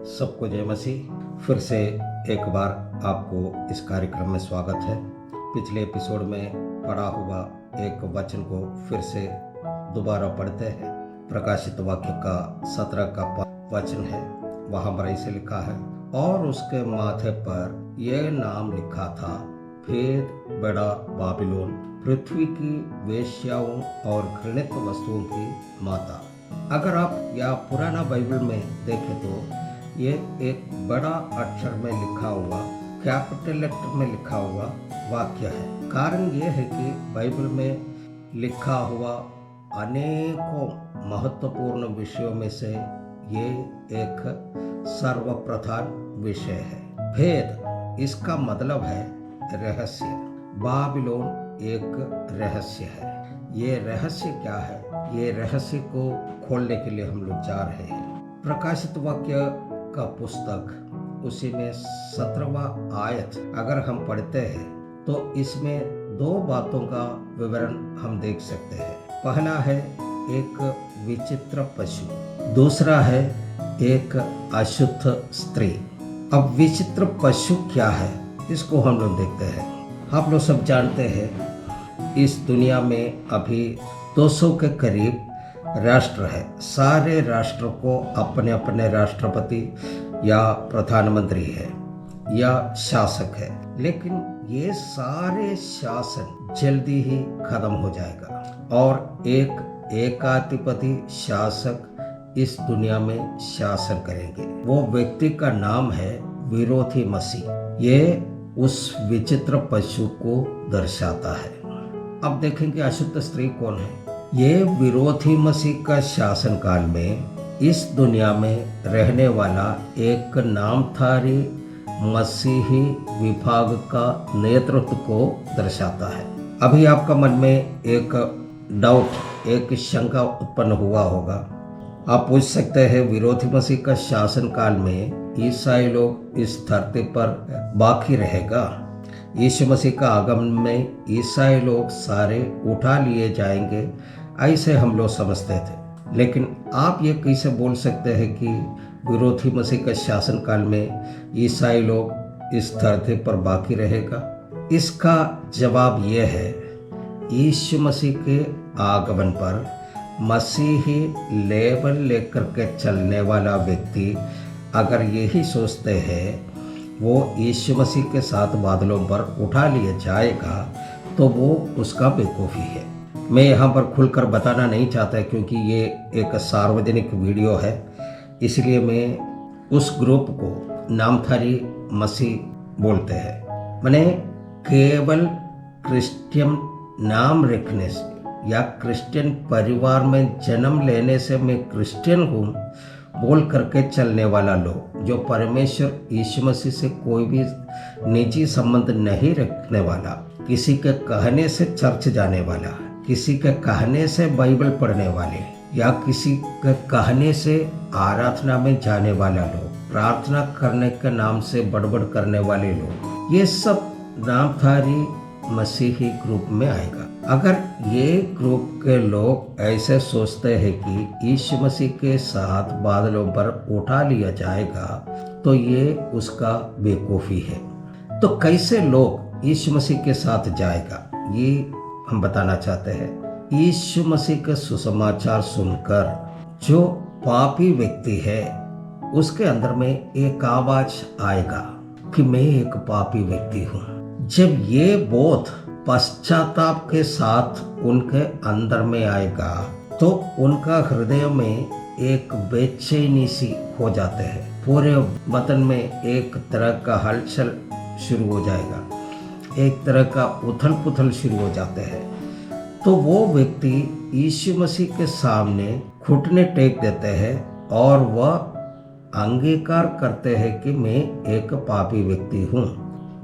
सबको जय मसीह। फिर से एक बार आपको इस कार्यक्रम में स्वागत है। पिछले एपिसोड में पढ़ा हुआ एक वचन को फिर से दोबारा पढ़ते हैं। प्रकाशित वाक्य का 17 का वचन है। वहाँ पर ऐसे लिखा है, और उसके माथे पर यह नाम लिखा था, भेद बड़ा बाबिलोन, पृथ्वी की वेश्याओं और घृणित वस्तुओं की माता। अगर आप या पुराना बाइबल में देखें तो ये एक बड़ा अक्षर में लिखा हुआ, कैपिटल लेटर में लिखा हुआ वाक्य है। कारण ये है कि बाइबल में लिखा हुआ अनेकों महत्वपूर्ण विषयों में से ये एक सर्वप्रधान विषय है। भेद, इसका मतलब है रहस्य। बाबिलोन एक रहस्य है। ये रहस्य क्या है? ये रहस्य को खोलने के लिए हम लोग जा रहे हैं। प्रकाशित वाक्य का पुस्तक, उसी में 17वां आयत अगर हम पढ़ते हैं तो इसमें दो बातों का विवरण हम देख सकते हैं। पहला है एक विचित्र पशु, दूसरा है एक अशुद्ध स्त्री। अब विचित्र पशु क्या है, इसको हम लोग देखते हैं। आप लोग सब जानते हैं इस दुनिया में अभी 200 के करीब राष्ट्र है। सारे राष्ट्रों को अपने अपने राष्ट्रपति या प्रधानमंत्री है या शासक है, लेकिन ये सारे शासन जल्दी ही खत्म हो जाएगा और एक एकाधिपति शासक इस दुनिया में शासन करेंगे। वो व्यक्ति का नाम है विरोधी मसीह। ये उस विचित्र पशु को दर्शाता है। अब देखेंगे अशुद्ध स्त्री कौन है। ये विरोधी मसीह का शासन काल में इस दुनिया में रहने वाला एक नामधारी मसीही विभाग का नेतृत्व को दर्शाता है। अभी आपका मन में एक डाउट, एक शंका उत्पन्न हुआ होगा। आप पूछ सकते हैं, विरोधी मसीह का शासन काल में ईसाई लोग इस धरती पर बाकी रहेगा? यीशु मसीह का आगमन में ईसाई लोग सारे उठा लिए जाएंगे, ऐसे हम लोग समझते थे। लेकिन आप ये कैसे बोल सकते हैं कि विरोधी मसीह का शासन काल में ईसाई लोग इस धरती पर बाकी रहेगा? इसका जवाब यह है, यीशु मसीह के आगमन पर मसीही लेबल लेकर के चलने वाला व्यक्ति अगर यही सोचते हैं वो यीशु मसीह के साथ बादलों पर उठा लिया जाएगा, तो वो उसका बेवकूफ़ी है। मैं यहाँ पर खुलकर बताना नहीं चाहता क्योंकि ये एक सार्वजनिक वीडियो है, इसलिए मैं उस ग्रुप को नामधारी मसीह बोलते हैं। मैंने केवल क्रिश्चियन नाम रखने से या क्रिश्चियन परिवार में जन्म लेने से मैं क्रिश्चियन हूँ बोल करके चलने वाला लोग, जो परमेश्वर यीशु मसीह से कोई भी निजी संबंध नहीं रखने वाला, किसी के कहने से चर्च जाने वाला, किसी के कहने से बाइबल पढ़ने वाले या किसी के कहने से आराधना में जाने वाला लोग, प्रार्थना करने के नाम से बड़बड़ करने वाले लोग, ये सब नामधारी मसीही ग्रुप में आएगा। अगर ये ग्रुप के लोग ऐसे सोचते हैं कि यीशु मसीह के साथ बादलों पर उठा लिया जाएगा, तो ये उसका बेवकूफ़ी है। तो कैसे लोग यीशु मसीह के साथ जाएगा, ये हम बताना चाहते हैं। यीशु मसीह का सुसमाचार सुनकर जो पापी व्यक्ति है उसके अंदर में एक आवाज आएगा कि मैं एक पापी व्यक्ति हूँ। जब ये बोध पश्चाताप के साथ उनके अंदर में आएगा तो उनका हृदय में एक बेचैनी सी हो जाते हैं। पूरे बदन में एक तरह का हलचल शुरू हो जाएगा, एक तरह का उथल पुथल शुरू हो जाते हैं। तो वो व्यक्ति यीशु मसीह के सामने घुटने टेक देते हैं और वह अंगीकार करते हैं कि मैं एक पापी व्यक्ति हूँ।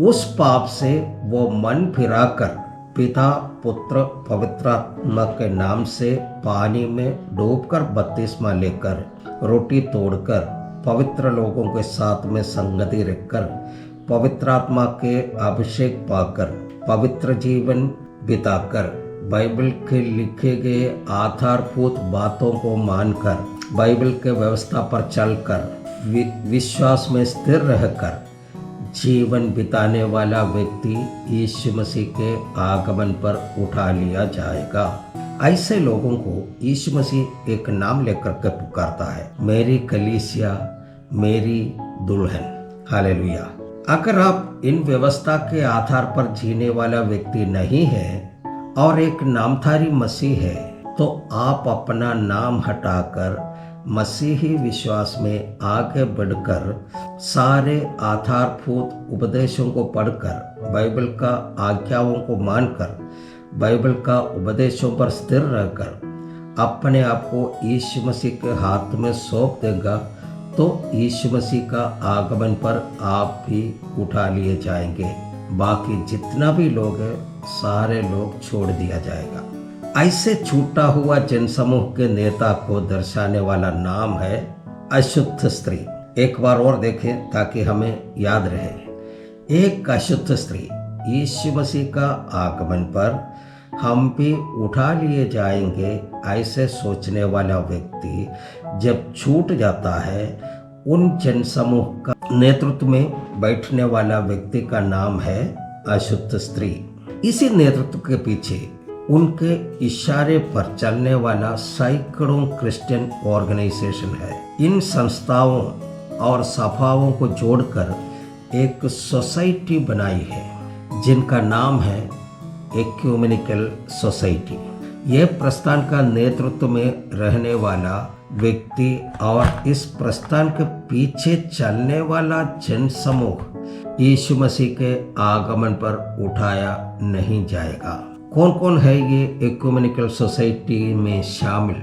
उस पाप से वो मन फिराकर पिता पुत्र पवित्र आत्मा के नाम से पानी में डूबकर बपतिस्मा लेकर, रोटी तोड़कर, पवित्र लोगों के साथ में संगति रखकर, पवित्र आत्मा के अभिषेक पाकर, पवित्र जीवन बिताकर, बाइबल के लिखे गए आधारभूत बातों को मानकर, बाइबल के व्यवस्था पर चलकर विश्वास में स्थिर रहकर जीवन बिताने वाला व्यक्ति यीशु मसीह के आगमन पर उठा लिया जाएगा। ऐसे लोगों को यीशु मसीह एक नाम लेकर के पुकारता है, मेरी कलीसिया, मेरी दुल्हन। हालेलुया। अगर आप इन व्यवस्था के आधार पर जीने वाला व्यक्ति नहीं है और एक नामधारी मसीह है, तो आप अपना नाम हटाकर मसीही विश्वास में आगे बढ़कर सारे आधारभूत उपदेशों को पढ़कर, बाइबल का आज्ञाओं को मानकर, बाइबल का उपदेशों पर स्थिर रहकर अपने आप को यीशु मसीह के हाथ में सौंप देगा, तो यीशु मसीह का आगमन पर आप भी उठा लिए जाएंगे। बाकी जितना भी लोग हैं, सारे लोग छोड़ दिया जाएगा। ऐसे छूटा हुआ जनसमूह के नेता को दर्शाने वाला नाम है अशुद्ध स्त्री। एक बार और देखें ताकि हमें याद रहे। एक अशुद्ध स्त्री। यीशु मसीह का आगमन पर हम भी उठा लिए जाएंगे, ऐसे सोचने वाला व्यक्ति जब छूट जाता है, उन जनसमूह का नेतृत्व में बैठने वाला व्यक्ति का नाम है अशुद्ध स्त्री। इसी नेतृत्व के पीछे उनके इशारे पर चलने वाला सैकड़ों क्रिश्चियन ऑर्गेनाइजेशन है। इन संस्थाओं और सभाओं को जोड़कर एक सोसाइटी बनाई है जिनका नाम है एक्यूमेनिकल सोसाइटी। यह प्रस्थान का नेतृत्व में रहने वाला व्यक्ति और इस प्रस्थान के पीछे चलने वाला जनसमूह यीशु मसीह के आगमन पर उठाया नहीं जाएगा। कौन कौन है ये एक्यूमेनिकल सोसाइटी में शामिल,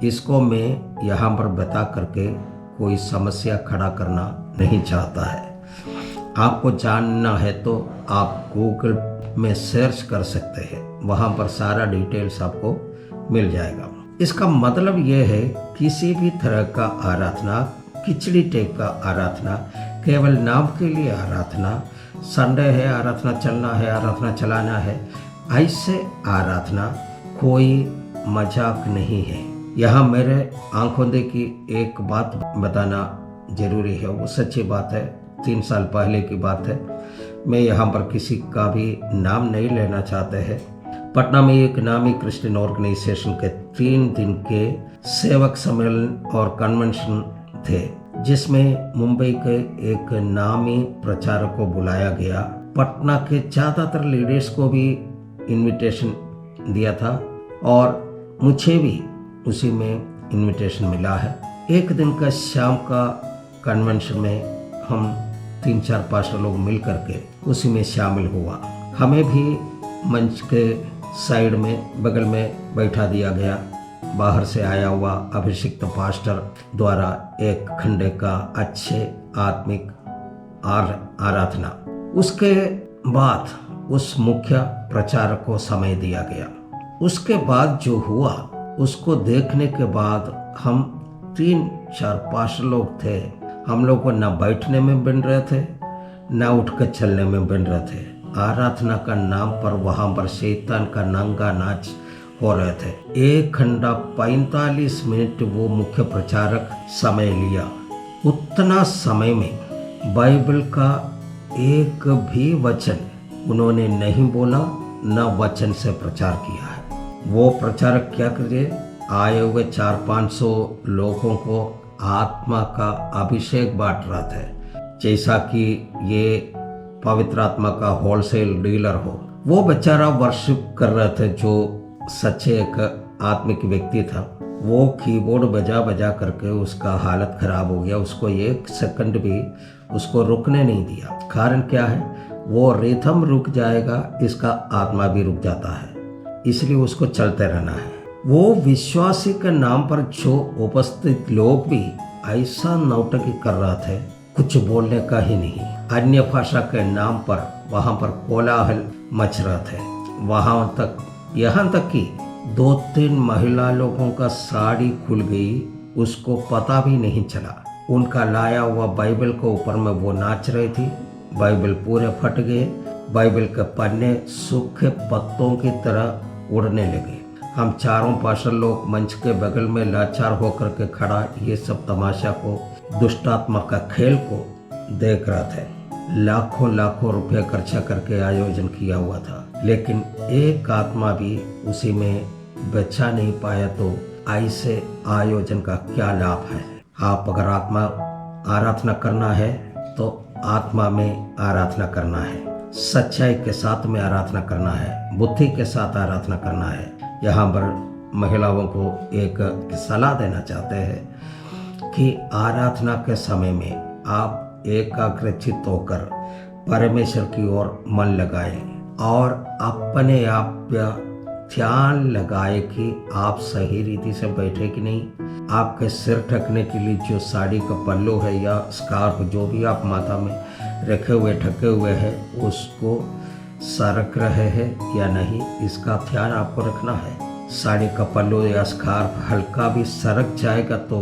इसको मैं यहाँ पर बता करके कोई समस्या खड़ा करना नहीं चाहता है। आपको जानना है तो आप गूगल में सर्च कर सकते हैं, वहाँ पर सारा डिटेल्स आपको मिल जाएगा। इसका मतलब यह है किसी भी तरह का आराधना, खिचड़ी टाइप का आराधना, केवल नाम के लिए आराधना, संडे है आराधना चलना है, आराधना चलाना है, ऐसे आराधना कोई मजाक नहीं है। यहाँ मेरे आंखों देखी एक बात बताना जरूरी है, वो सच्ची बात है। 3 साल पहले की बात है। मैं यहाँ पर किसी का भी नाम नहीं लेना चाहते हैं। पटना में एक नामी क्रिश्चियन ऑर्गेनाइजेशन के 3 दिन के सेवक सम्मेलन और कन्वेंशन थे, जिसमें मुंबई के एक नामी प्रचारक को बुलाया गया। पटना के ज़्यादातर लीडर्स को भी इनविटेशन दिया था और मुझे भी उसी में इनविटेशन मिला है। एक दिन का शाम का कन्वेंशन में हम 3-4 पास्टर लोग मिल करके उसी में शामिल हुआ। हमें भी मंच के साइड में बगल में बैठा दिया गया। बाहर से आया हुआ अभिषिक्त पास्टर द्वारा एक घंटे का अच्छे आत्मिक आराधना, उसके बाद उस मुख्य प्रचारक को समय दिया गया। उसके बाद जो हुआ उसको देखने के बाद हम 3-4 पास्टर लोग थे, हम लोग को न बैठने में बन रहे थे न उठकर चलने में बन रहे थे। आराधना का नाम पर वहाँ पर शैतान का नंगा नाच हो रहे थे। 1 घंटा 45 मिनट वो मुख्य प्रचारक समय लिया। उतना समय में बाइबल का एक भी वचन उन्होंने नहीं बोला, न वचन से प्रचार किया है। वो प्रचारक क्या करे, आए हुए 400-500 लोगों को आत्मा का अभिषेक बांट रहा था, जैसा कि ये पवित्र आत्मा का होलसेल डीलर हो। वो बेचारा वर्शिप कर रहे थे, जो सच्चे एक आत्मिक व्यक्ति था। वो कीबोर्ड बजा बजा करके उसका हालत खराब हो गया। उसको 1 सेकंड भी उसको रुकने नहीं दिया। कारण क्या है, वो रिथम रुक जाएगा, इसका आत्मा भी रुक जाता है, इसलिए उसको चलते रहना है। वो विश्वासी के नाम पर जो उपस्थित लोग भी ऐसा नौटंकी कर रहे थे, कुछ बोलने का ही नहीं। अन्य भाषा के नाम पर वहाँ पर कोलाहल मच रहे थे। यहाँ तक कि 2-3 महिला लोगों का साड़ी खुल गई, उसको पता भी नहीं चला। उनका लाया हुआ बाइबल के ऊपर में वो नाच रही थी। बाइबल पूरे फट गए, बाइबल के पन्ने सूखे पत्तों की तरह उड़ने लगे। हम चारों पास्टर लोग मंच के बगल में लाचार होकर के खड़ा ये सब तमाशा को दुष्ट आत्मा का खेल को देख रहे थे। लाखों लाखों रुपए खर्चा करके आयोजन किया हुआ था, लेकिन एक आत्मा भी उसी में बचा नहीं पाया, तो ऐसे आयोजन का क्या लाभ है। आप अगर आत्मा आराधना करना है तो आत्मा में आराधना करना है, सच्चाई के साथ में आराधना करना है, बुद्धि के साथ आराधना करना है। यहाँ पर महिलाओं को एक सलाह देना चाहते हैं कि आराधना के समय में आप एकाग्रचित होकर परमेश्वर की ओर मन लगाएं और अपने आप ध्यान लगाए कि आप सही रीति से बैठे कि नहीं। आपके सिर ढकने के लिए जो साड़ी का पल्लू है या स्कार्फ जो भी आप माथा में रखे हुए ढके हुए हैं, उसको सरक रहे हैं या नहीं, इसका ध्यान आपको रखना है। साड़ी का पल्लू या स्कार्फ हल्का भी सरक जाएगा तो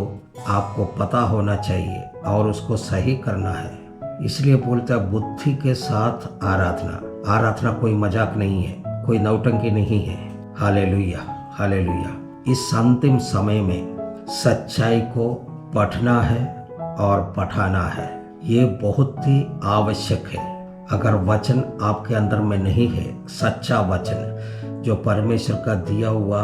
आपको पता होना चाहिए और उसको सही करना है। इसलिए बोलता है बुद्धि के साथ आराधना। आराधना कोई मजाक नहीं है, कोई नौटंकी नहीं है। Hallelujah, hallelujah. इस अंतिम समय में सच्चाई को पढ़ना है और पढ़ाना है, ये बहुत ही आवश्यक है। अगर वचन आपके अंदर में नहीं है, सच्चा वचन जो परमेश्वर का दिया हुआ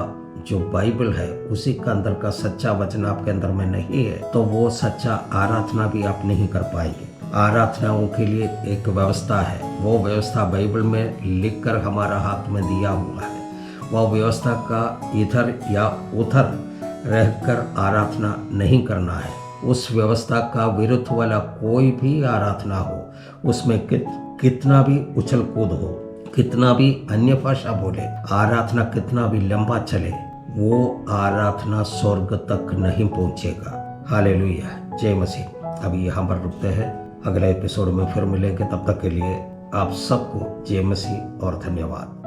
जो बाइबल है, उसी का अंदर का सच्चा वचन आपके अंदर में नहीं है, तो वो सच्चा आराधना भी आप नहीं कर पाएंगे। आराधनाओं के लिए एक व्यवस्था है, वो व्यवस्था बाइबल में लिखकर हमारा हाथ में दिया हुआ है। वह व्यवस्था का इधर या उधर रहकर आराधना नहीं करना है। उस व्यवस्था का विरुद्ध वाला कोई भी आराधना हो, उसमें कितना भी उछल कूद हो, कितना भी अन्य भाषा बोले, आराधना कितना भी लंबा चले, वो आराधना स्वर्ग तक नहीं पहुंचेगा। हालेलुया, जय मसीह। अभी यहाँ पर रुकते हैं, अगले एपिसोड में फिर मिलेंगे। तब तक के लिए आप सबको जय मसीह और धन्यवाद।